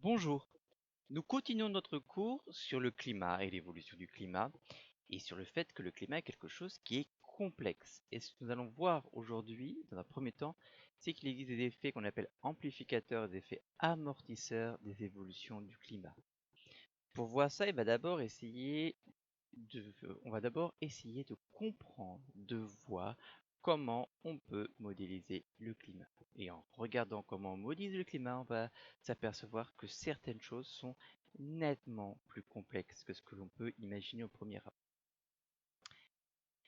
Bonjour, nous continuons notre cours sur le climat et l'évolution du climat et sur le fait que le climat est quelque chose qui est complexe. Et ce que nous allons voir aujourd'hui, dans un premier temps, c'est qu'il existe des effets qu'on appelle amplificateurs, des effets amortisseurs des évolutions du climat. Pour voir ça, on va d'abord essayer de comprendre, de voir comment on peut modéliser le climat. Et en regardant comment on modélise le climat, on va s'apercevoir que certaines choses sont nettement plus complexes que ce que l'on peut imaginer au premier abord.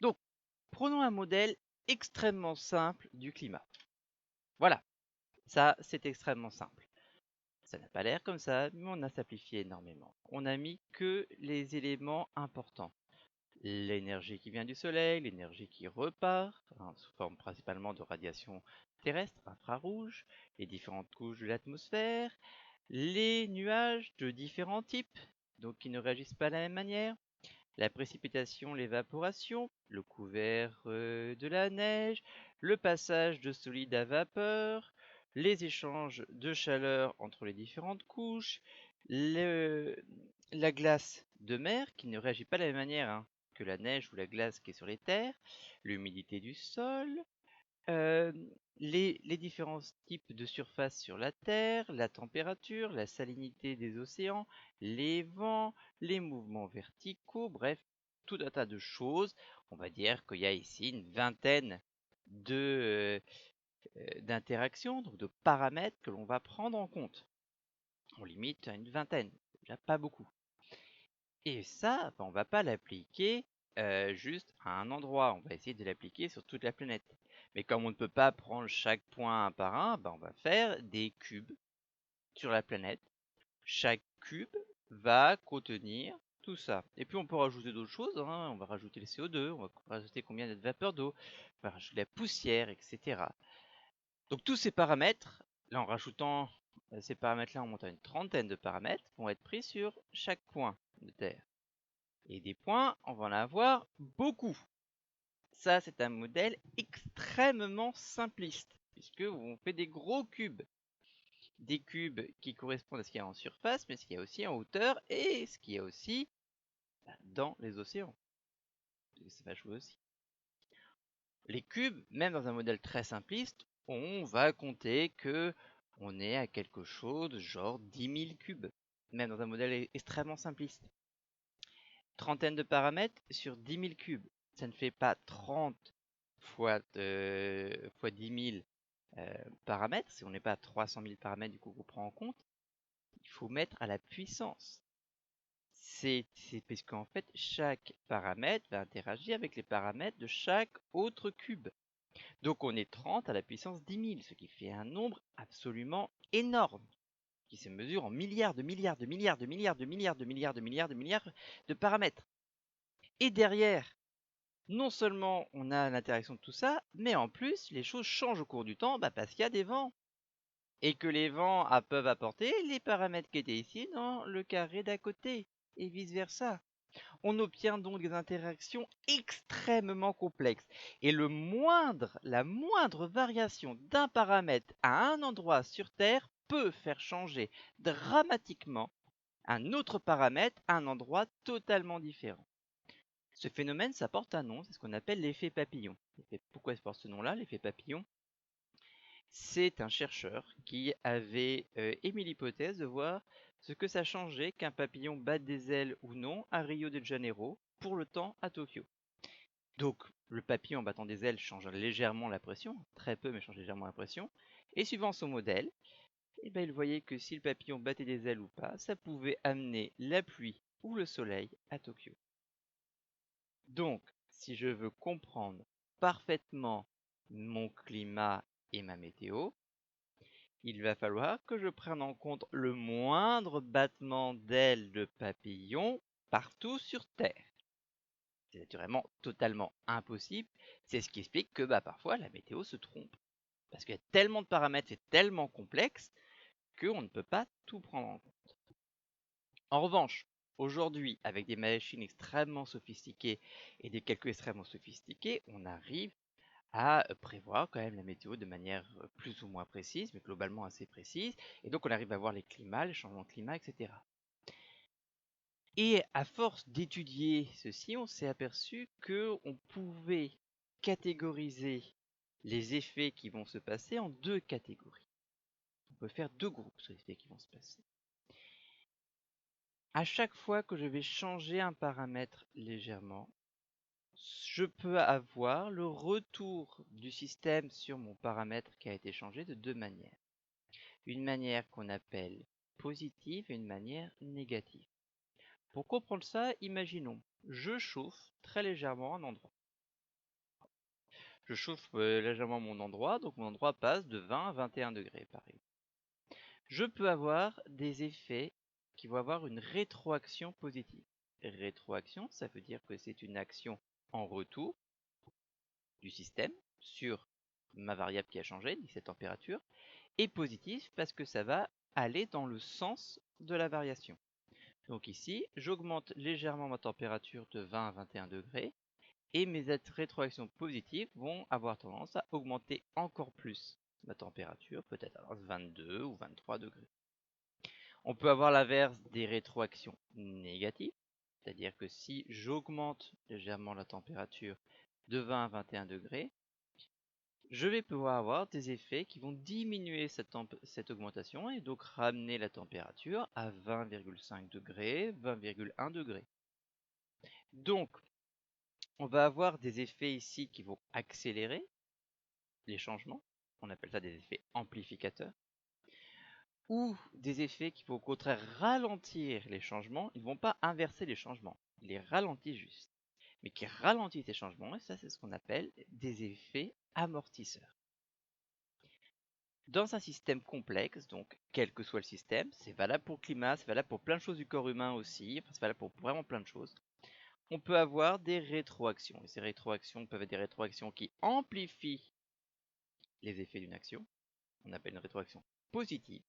Donc, prenons un modèle extrêmement simple du climat. Voilà, ça c'est extrêmement simple. Ça n'a pas l'air comme ça, mais on a simplifié énormément. On a mis que les éléments importants. L'énergie qui vient du soleil, l'énergie qui repart, sous forme principalement de radiation terrestre, infrarouge, les différentes couches de l'atmosphère, les nuages de différents types, donc qui ne réagissent pas de la même manière, la précipitation, l'évaporation, le couvert de la neige, le passage de solide à vapeur, les échanges de chaleur entre les différentes couches, la glace de mer qui ne réagit pas de la même manière que la neige ou la glace qui est sur les terres, l'humidité du sol, euh, les différents types de surfaces sur la Terre, la température, la salinité des océans, les vents, les mouvements verticaux, bref, tout un tas de choses. On va dire qu'il y a ici une vingtaine de d'interactions, donc de paramètres que l'on va prendre en compte. On limite à une vingtaine, déjà pas beaucoup. Et ça, on va pas l'appliquer juste à un endroit, on va essayer de l'appliquer sur toute la planète. Mais comme on ne peut pas prendre chaque point un par un, on va faire des cubes sur la planète. Chaque cube va contenir tout ça. Et puis on peut rajouter d'autres choses, on va rajouter le CO2, on va rajouter combien de vapeur d'eau, on va rajouter la poussière, etc. Donc tous ces paramètres, là en rajoutant ces paramètres-là, on monte à une trentaine de paramètres, vont être pris sur chaque point de Terre. Et des points, on va en avoir beaucoup. Ça, c'est un modèle extrêmement simpliste, puisque on fait des gros cubes. Des cubes qui correspondent à ce qu'il y a en surface, mais ce qu'il y a aussi en hauteur, et ce qu'il y a aussi dans les océans. Ça va jouer aussi. Les cubes, même dans un modèle très simpliste, on va compter que on est à quelque chose de genre 10 000 cubes, même dans un modèle extrêmement simpliste. Trentaine de paramètres sur 10 000 cubes. Ça ne fait pas 30 fois 10 000 paramètres. Si on n'est pas à 300 000 paramètres, du coup, qu'on prend en compte, il faut mettre à la puissance. C'est parce qu'en fait, chaque paramètre va interagir avec les paramètres de chaque autre cube. Donc on est 30 à la puissance 10 000, ce qui fait un nombre absolument énorme, qui se mesure en milliards de milliards de milliards de milliards de milliards de milliards de milliards de milliards de paramètres. Et derrière, non seulement on a l'interaction de tout ça, mais en plus les choses changent au cours du temps parce qu'il y a des vents. Et que les vents peuvent apporter les paramètres qui étaient ici dans le carré d'à côté, et vice-versa. On obtient donc des interactions extrêmement complexes. Et la moindre variation d'un paramètre à un endroit sur Terre peut faire changer dramatiquement un autre paramètre à un endroit totalement différent. Ce phénomène, ça porte un nom, c'est ce qu'on appelle l'effet papillon. Pourquoi ça porte ce nom-là, l'effet papillon? C'est un chercheur qui avait émis l'hypothèse de voir ce que ça changeait qu'un papillon batte des ailes ou non à Rio de Janeiro pour le temps à Tokyo. Donc le papillon en battant des ailes change légèrement la pression, très peu mais change légèrement la pression, et suivant son modèle, il voyait que si le papillon battait des ailes ou pas, ça pouvait amener la pluie ou le soleil à Tokyo. Donc, si je veux comprendre parfaitement mon climat et ma météo, il va falloir que je prenne en compte le moindre battement d'ailes de papillon partout sur Terre. C'est naturellement totalement impossible. C'est ce qui explique que parfois la météo se trompe. Parce qu'il y a tellement de paramètres, c'est tellement complexe qu'on ne peut pas tout prendre en compte. En revanche, aujourd'hui, avec des machines extrêmement sophistiquées et des calculs extrêmement sophistiqués, on arrive à prévoir quand même la météo de manière plus ou moins précise, mais globalement assez précise. Et donc on arrive à voir les climats, les changements de climat, etc. Et à force d'étudier ceci, on s'est aperçu qu'on pouvait catégoriser les effets qui vont se passer en deux catégories. On peut faire deux groupes sur les effets qui vont se passer. À chaque fois que je vais changer un paramètre légèrement, je peux avoir le retour du système sur mon paramètre qui a été changé de deux manières. Une manière qu'on appelle positive et une manière négative. Pour comprendre ça, imaginons, je chauffe très légèrement un endroit. Je chauffe légèrement mon endroit, donc mon endroit passe de 20 à 21 degrés par exemple. Je peux avoir des effets qui vont avoir une rétroaction positive. Rétroaction, ça veut dire que c'est une action en retour du système sur ma variable qui a changé, dit cette température, et positif parce que ça va aller dans le sens de la variation. Donc ici, j'augmente légèrement ma température de 20 à 21 degrés, et mes rétroactions positives vont avoir tendance à augmenter encore plus ma température, peut-être à 22 ou 23 degrés. On peut avoir l'inverse des rétroactions négatives, c'est-à-dire que si j'augmente légèrement la température de 20 à 21 degrés, je vais pouvoir avoir des effets qui vont diminuer cette augmentation et donc ramener la température à 20,5 degrés, 20,1 degrés. Donc, on va avoir des effets ici qui vont accélérer les changements, on appelle ça des effets amplificateurs, ou des effets qui vont au contraire ralentir les changements. Ils ne vont pas inverser les changements, ils les ralentissent juste, mais qui ralentissent les changements, et ça c'est ce qu'on appelle des effets amortisseurs. Dans un système complexe, donc quel que soit le système, c'est valable pour le climat, c'est valable pour plein de choses du corps humain aussi, c'est valable pour vraiment plein de choses, on peut avoir des rétroactions. Et ces rétroactions peuvent être des rétroactions qui amplifient les effets d'une action, on appelle une rétroaction positive,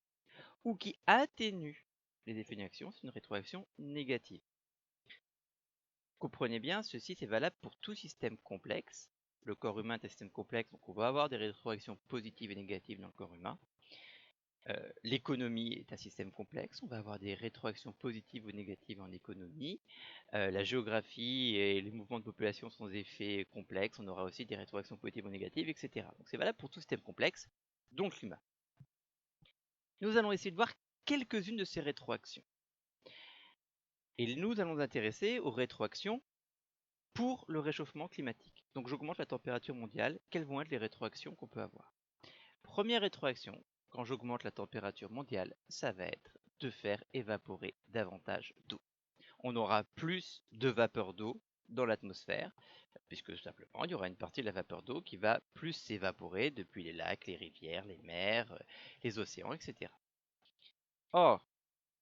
ou qui atténuent les effets d'une action, c'est une rétroaction négative. Comprenez bien, ceci c'est valable pour tout système complexe. Le corps humain est un système complexe, donc on va avoir des rétroactions positives et négatives dans le corps humain. L'économie est un système complexe, on va avoir des rétroactions positives ou négatives en économie. La géographie et les mouvements de population sont des effets complexes, on aura aussi des rétroactions positives ou négatives, etc. Donc c'est valable pour tout système complexe, dont le climat. Nous allons essayer de voir quelques-unes de ces rétroactions. Et nous allons nous intéresser aux rétroactions pour le réchauffement climatique. Donc j'augmente la température mondiale, quelles vont être les rétroactions qu'on peut avoir? Première rétroaction, quand j'augmente la température mondiale, ça va être de faire évaporer davantage d'eau. On aura plus de vapeur d'eau dans l'atmosphère, puisque simplement il y aura une partie de la vapeur d'eau qui va plus s'évaporer depuis les lacs, les rivières, les mers, les océans, etc. Or,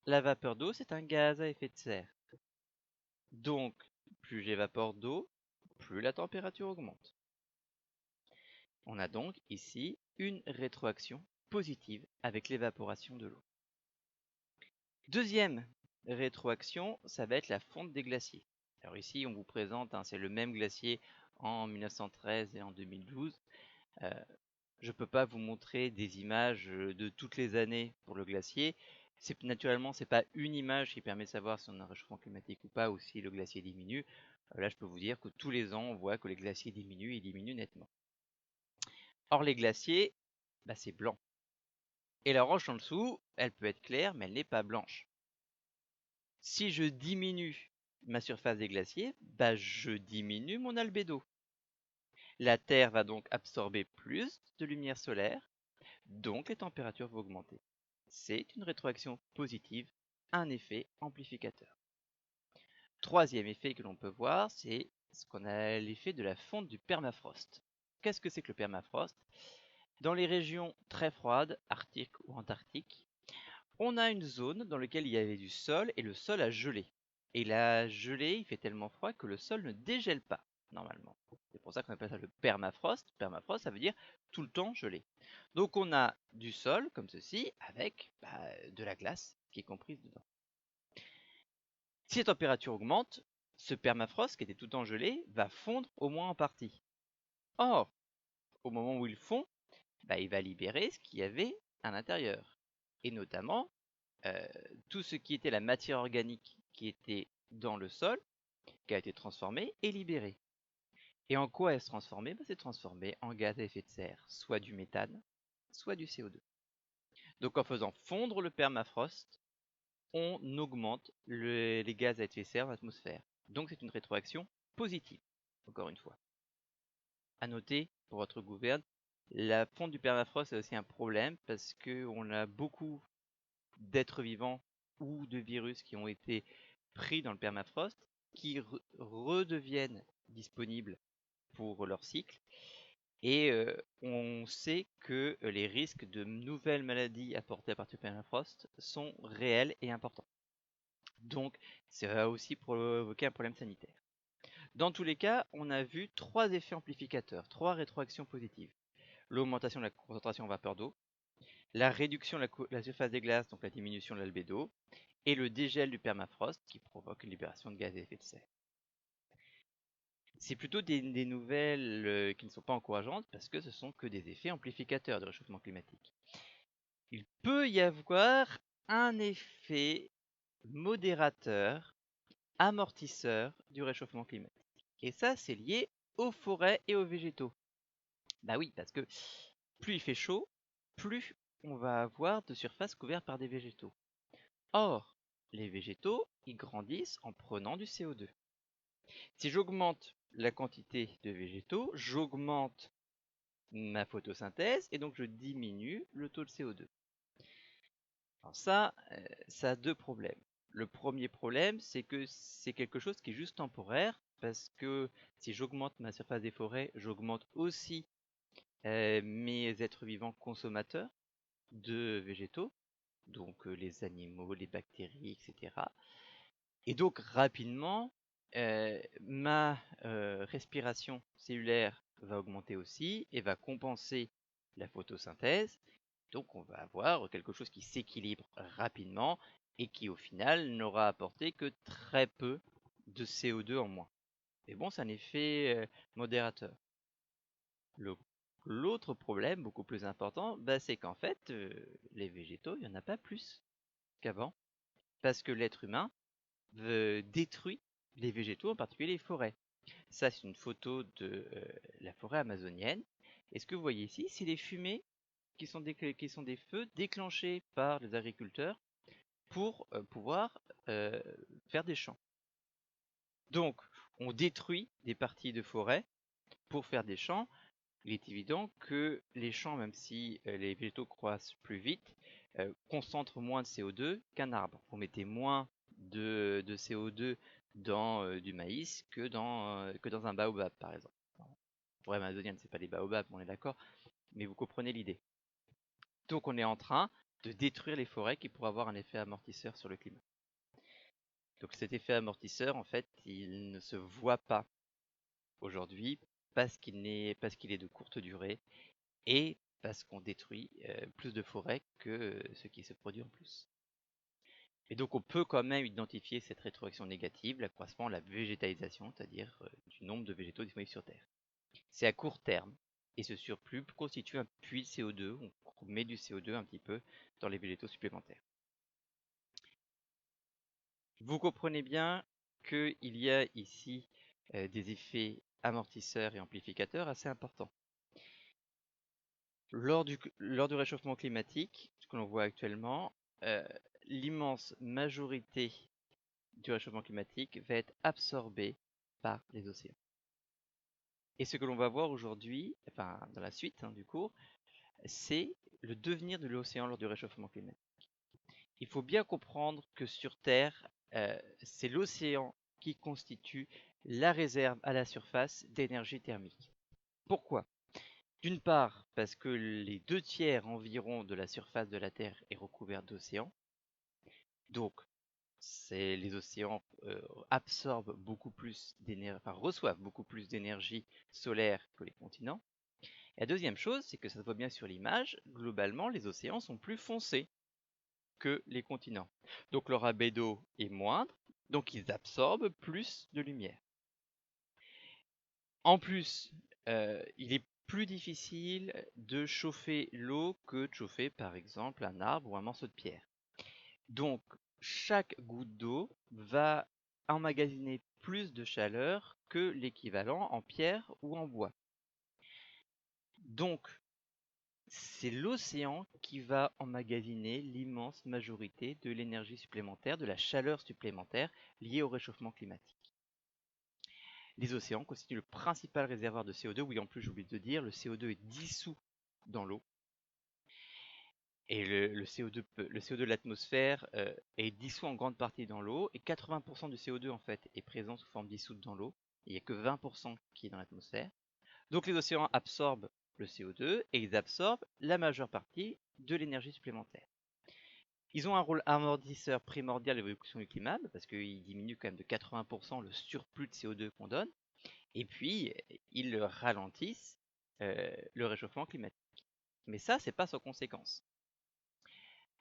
la vapeur d'eau, c'est un gaz à effet de serre. Donc, plus j'évapore d'eau, plus la température augmente. On a donc ici une rétroaction positive avec l'évaporation de l'eau. Deuxième rétroaction, ça va être la fonte des glaciers. Alors ici, on vous présente, c'est le même glacier en 1913 et en 2012. Je ne peux pas vous montrer des images de toutes les années pour le glacier. Naturellement, ce n'est pas une image qui permet de savoir si on a un réchauffement climatique ou pas, ou si le glacier diminue. Là, je peux vous dire que tous les ans, on voit que les glaciers diminuent et diminuent nettement. Or, les glaciers, c'est blanc. Et la roche en dessous, elle peut être claire, mais elle n'est pas blanche. Si je diminue ma surface des glaciers, je diminue mon albédo. La Terre va donc absorber plus de lumière solaire, donc les températures vont augmenter. C'est une rétroaction positive, un effet amplificateur. Troisième effet que l'on peut voir, c'est ce qu'on a l'effet de la fonte du permafrost. Qu'est-ce que c'est que le permafrost? Dans les régions très froides, arctiques ou antarctiques, on a une zone dans laquelle il y avait du sol et le sol a gelé. Et la gelée, il fait tellement froid que le sol ne dégèle pas, normalement. C'est pour ça qu'on appelle ça le permafrost. Permafrost, ça veut dire tout le temps gelé. Donc on a du sol, comme ceci, avec de la glace qui est comprise dedans. Si la température augmente, ce permafrost, qui était tout le temps gelé, va fondre au moins en partie. Or, au moment où ils fond, il va libérer ce qu'il y avait à l'intérieur. Et notamment, tout ce qui était la matière organique qui était dans le sol, qui a été transformée et libérée. Et en quoi elle se transformait? C'est transformé en gaz à effet de serre, soit du méthane, soit du CO2. Donc en faisant fondre le permafrost, on augmente les gaz à effet de serre dans l'atmosphère. Donc c'est une rétroaction positive, encore une fois. À noter, pour votre gouverne, la fonte du permafrost est aussi un problème parce qu'on a beaucoup d'êtres vivants ou de virus qui ont été pris dans le permafrost, qui redeviennent disponibles pour leur cycle. Et on sait que les risques de nouvelles maladies apportées à partir du permafrost sont réels et importants. Donc, ça va aussi provoquer un problème sanitaire. Dans tous les cas, on a vu 3 effets amplificateurs, 3 rétroactions positives. L'augmentation de la concentration en vapeur d'eau, la réduction de la surface des glaces, donc la diminution de l'albédo, et le dégel du permafrost qui provoque une libération de gaz à effet de serre. C'est plutôt des nouvelles qui ne sont pas encourageantes parce que ce sont que des effets amplificateurs du réchauffement climatique. Il peut y avoir un effet modérateur, amortisseur du réchauffement climatique. Et ça, c'est lié aux forêts et aux végétaux. Bah oui, parce que plus il fait chaud, plus on va avoir de surface couverte par des végétaux. Or, les végétaux, ils grandissent en prenant du CO2. Si j'augmente la quantité de végétaux, j'augmente ma photosynthèse et donc je diminue le taux de CO2. Alors ça a 2 problèmes. Le premier problème, c'est que c'est quelque chose qui est juste temporaire parce que si j'augmente ma surface des forêts, j'augmente aussi mes êtres vivants consommateurs de végétaux, donc les animaux, les bactéries, etc. Et donc rapidement, ma respiration cellulaire va augmenter aussi et va compenser la photosynthèse. Donc on va avoir quelque chose qui s'équilibre rapidement et qui au final n'aura apporté que très peu de CO2 en moins. Mais bon, c'est un effet modérateur. L'autre problème, beaucoup plus important, c'est qu'en fait, les végétaux, il n'y en a pas plus qu'avant. Parce que l'être humain détruit les végétaux, en particulier les forêts. Ça, c'est une photo de la forêt amazonienne. Et ce que vous voyez ici, c'est les fumées qui sont des feux déclenchés par les agriculteurs pour pouvoir faire des champs. Donc, on détruit des parties de forêt pour faire des champs. Il est évident que les champs, même si les végétaux croissent plus vite, concentrent moins de CO2 qu'un arbre. Vous mettez moins de CO2 dans du maïs que dans un baobab, par exemple. Forêt amazonienne, c'est pas des baobabs, on est d'accord, mais vous comprenez l'idée. Donc on est en train de détruire les forêts qui pourraient avoir un effet amortisseur sur le climat. Donc cet effet amortisseur, en fait, il ne se voit pas aujourd'hui parce qu'il est de courte durée et parce qu'on détruit plus de forêts que ce qui se produit en plus. Et donc on peut quand même identifier cette rétroaction négative, l'accroissement, la végétalisation, c'est-à-dire du nombre de végétaux disponibles sur Terre. C'est à court terme, et ce surplus constitue un puits de CO2, on met du CO2 un petit peu dans les végétaux supplémentaires. Vous comprenez bien qu'il y a ici des effets amortisseurs et amplificateurs assez importants. Lors du réchauffement climatique, ce que l'on voit actuellement, l'immense majorité du réchauffement climatique va être absorbée par les océans. Et ce que l'on va voir aujourd'hui, enfin dans la suite du cours, c'est le devenir de l'océan lors du réchauffement climatique. Il faut bien comprendre que sur Terre, c'est l'océan qui constitue la réserve à la surface d'énergie thermique. Pourquoi? D'une part, parce que les 2/3 environ de la surface de la Terre est recouverte d'océans. Donc, les océans absorbent beaucoup plus d'énergie, enfin reçoivent beaucoup plus d'énergie solaire que les continents. Et la deuxième chose, c'est que ça se voit bien sur l'image, globalement, les océans sont plus foncés que les continents. Donc leur albédo est moindre, donc ils absorbent plus de lumière. En plus, il est plus difficile de chauffer l'eau que de chauffer par exemple un arbre ou un morceau de pierre. Donc chaque goutte d'eau va emmagasiner plus de chaleur que l'équivalent en pierre ou en bois. Donc c'est l'océan qui va emmagasiner l'immense majorité de l'énergie supplémentaire, de la chaleur supplémentaire liée au réchauffement climatique. Les océans constituent le principal réservoir de CO2. Oui, en plus, j'ai oublié de dire, le CO2 est dissous dans l'eau. Et le CO2 de l'atmosphère est dissous en grande partie dans l'eau. Et 80% du CO2, en fait, est présent sous forme dissoute dans l'eau. Il n'y a que 20% qui est dans l'atmosphère. Donc les océans absorbent le CO2 et ils absorbent la majeure partie de l'énergie supplémentaire. Ils ont un rôle amortisseur primordial de l'évolution du climat parce qu'ils diminuent quand même de 80% le surplus de CO2 qu'on donne. Et puis, ils ralentissent le réchauffement climatique. Mais ça, c'est pas sans conséquences.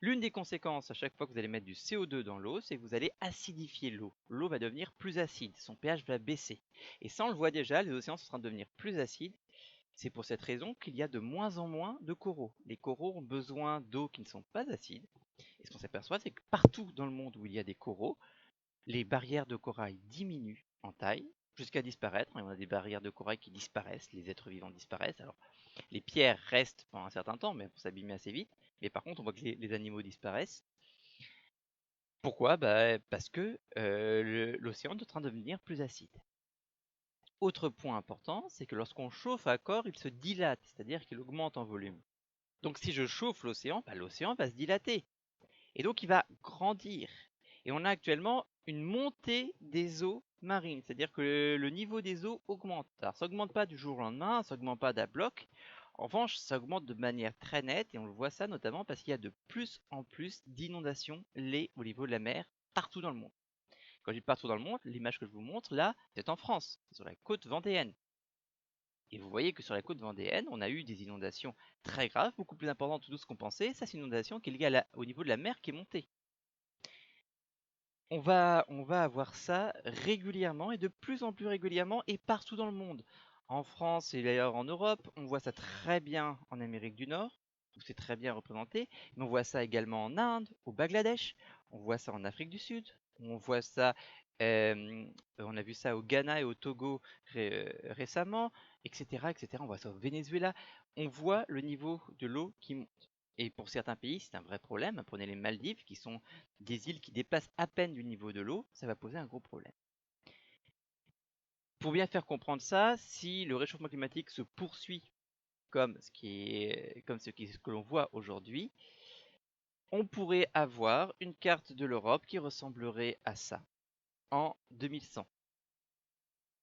L'une des conséquences à chaque fois que vous allez mettre du CO2 dans l'eau, c'est que vous allez acidifier l'eau. L'eau va devenir plus acide, son pH va baisser. Et ça, on le voit déjà, les océans sont en train de devenir plus acides. C'est pour cette raison qu'il y a de moins en moins de coraux. Les coraux ont besoin d'eau qui ne sont pas acides. Et ce qu'on s'aperçoit, c'est que partout dans le monde où il y a des coraux, les barrières de corail diminuent en taille jusqu'à disparaître. On a des barrières de corail qui disparaissent, les êtres vivants disparaissent. Alors, les pierres restent pendant un certain temps, mais pour s'abîmer assez vite. Mais par contre, on voit que les animaux disparaissent. Pourquoi? Parce que l'océan est en train de devenir plus acide. Autre point important, c'est que lorsqu'on chauffe un corps, il se dilate, c'est-à-dire qu'il augmente en volume. Donc si je chauffe l'océan, l'océan va se dilater. Et donc il va grandir. Et on a actuellement une montée des eaux marines, c'est-à-dire que le niveau des eaux augmente. Alors ça n'augmente pas du jour au lendemain, ça n'augmente pas d'un bloc. En revanche, ça augmente de manière très nette et on le voit ça notamment parce qu'il y a de plus en plus d'inondations liées au niveau de la mer partout dans le monde. Quand je dis partout dans le monde, l'image que je vous montre là, c'est en France, c'est sur la côte vendéenne. Et vous voyez que sur la côte vendéenne, on a eu des inondations très graves, beaucoup plus importantes que ce qu'on pensait. Ça, c'est une inondation qui est liée au niveau de la mer qui est montée. On va avoir ça régulièrement et de plus en plus régulièrement et partout dans le monde. En France et d'ailleurs en Europe, on voit ça très bien en Amérique du Nord, où c'est très bien représenté, mais on voit ça également en Inde, au Bangladesh, on voit ça en Afrique du Sud, on voit ça, on a vu ça au Ghana et au Togo récemment, etc., etc. On voit ça au Venezuela. On voit le niveau de l'eau qui monte. Et pour certains pays, c'est un vrai problème. Prenez les Maldives, qui sont des îles qui dépassent à peine du niveau de l'eau, ça va poser un gros problème. Pour bien faire comprendre ça, si le réchauffement climatique se poursuit comme ce que l'on voit aujourd'hui, on pourrait avoir une carte de l'Europe qui ressemblerait à ça en 2100.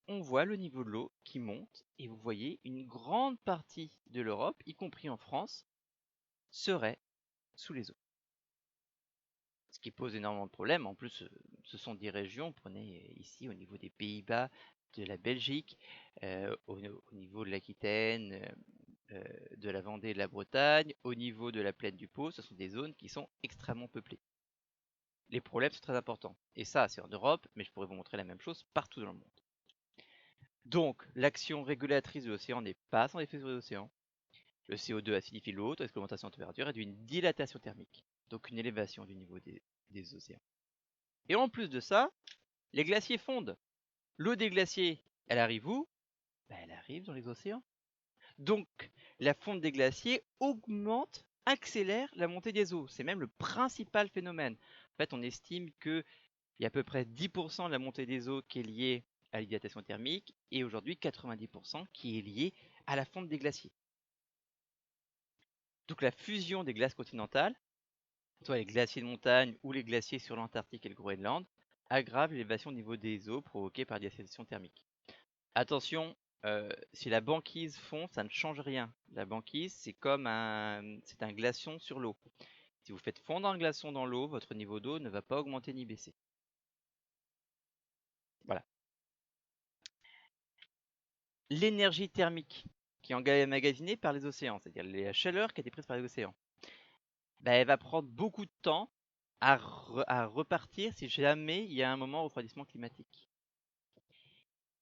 On voit le niveau de l'eau qui monte et vous voyez une grande partie de l'Europe, y compris en France, serait sous les eaux. Ce qui pose énormément de problèmes. En plus, ce sont des régions, prenez ici au niveau des Pays-Bas, de la Belgique, au niveau de l'Aquitaine, de la Vendée et de la Bretagne, au niveau de la plaine du Pô, ce sont des zones qui sont extrêmement peuplées. Les problèmes sont très importants. Et ça, c'est en Europe, mais je pourrais vous montrer la même chose partout dans le monde. Donc, l'action régulatrice de l'océan n'est pas sans effet sur les océans. Le CO2 acidifie l'eau, tandis que l'augmentation de température est d'une dilatation thermique, donc une élévation du niveau des océans. Et en plus de ça, les glaciers fondent. L'eau des glaciers, elle arrive où? Elle arrive dans les océans. Donc, la fonte des glaciers augmente, accélère la montée des eaux. C'est même le principal phénomène. En fait, on estime qu'il y a à peu près 10% de la montée des eaux qui est liée à l'hydratation thermique et aujourd'hui 90% qui est liée à la fonte des glaciers. Donc la fusion des glaces continentales, soit les glaciers de montagne ou les glaciers sur l'Antarctique et le Groenland, aggrave l'élévation du niveau des eaux provoquée par la dilatation thermique. Attention, si la banquise fond, ça ne change rien. La banquise, c'est un glaçon sur l'eau. Si vous faites fondre un glaçon dans l'eau, votre niveau d'eau ne va pas augmenter ni baisser. Voilà. L'énergie thermique qui est emmagasinée par les océans, c'est-à-dire la chaleur qui a été prise par les océans, elle va prendre beaucoup de temps à repartir si jamais il y a un moment de refroidissement climatique.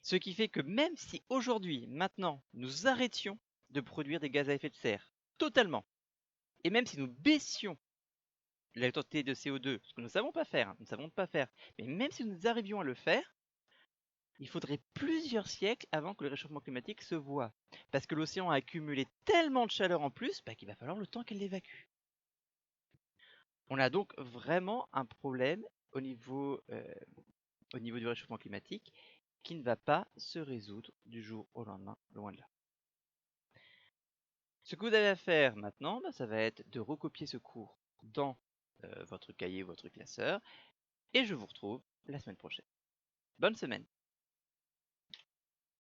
Ce qui fait que même si aujourd'hui, maintenant, nous arrêtions de produire des gaz à effet de serre. Totalement. Et même si nous baissions la quantité de CO2, ce que nous ne savons pas faire, mais même si nous arrivions à le faire, il faudrait plusieurs siècles avant que le réchauffement climatique se voie. Parce que l'océan a accumulé tellement de chaleur en plus qu'il va falloir le temps qu'elle l'évacue. On a donc vraiment un problème au niveau du réchauffement climatique qui ne va pas se résoudre du jour au lendemain, loin de là. Ce que vous avez à faire maintenant, ça va être de recopier ce cours dans votre cahier ou votre classeur, et je vous retrouve la semaine prochaine. Bonne semaine!